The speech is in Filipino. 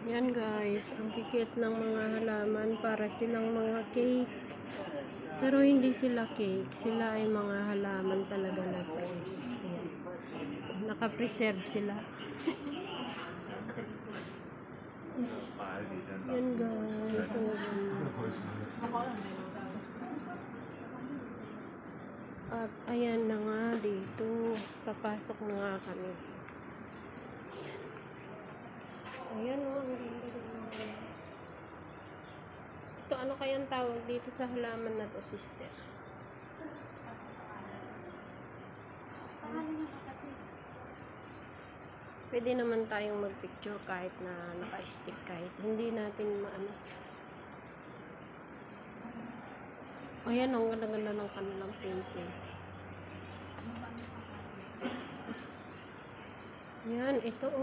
Yan guys, ang kikit ng mga halaman para silang mga cake. Pero hindi sila cake, sila ay mga halaman talaga na guys. Naka-preserve sila. Yan guys, at ayan na nga dito, papasok na nga kami. Ayan o, ang ganda. Ito, ano kayang tawag dito sa halaman na to, sister? Pwede naman tayong magpicture kahit na naka-stick, kahit hindi natin maano. Ayan o, ang ganda-ganda ng kanilang painting. Yan, ito o.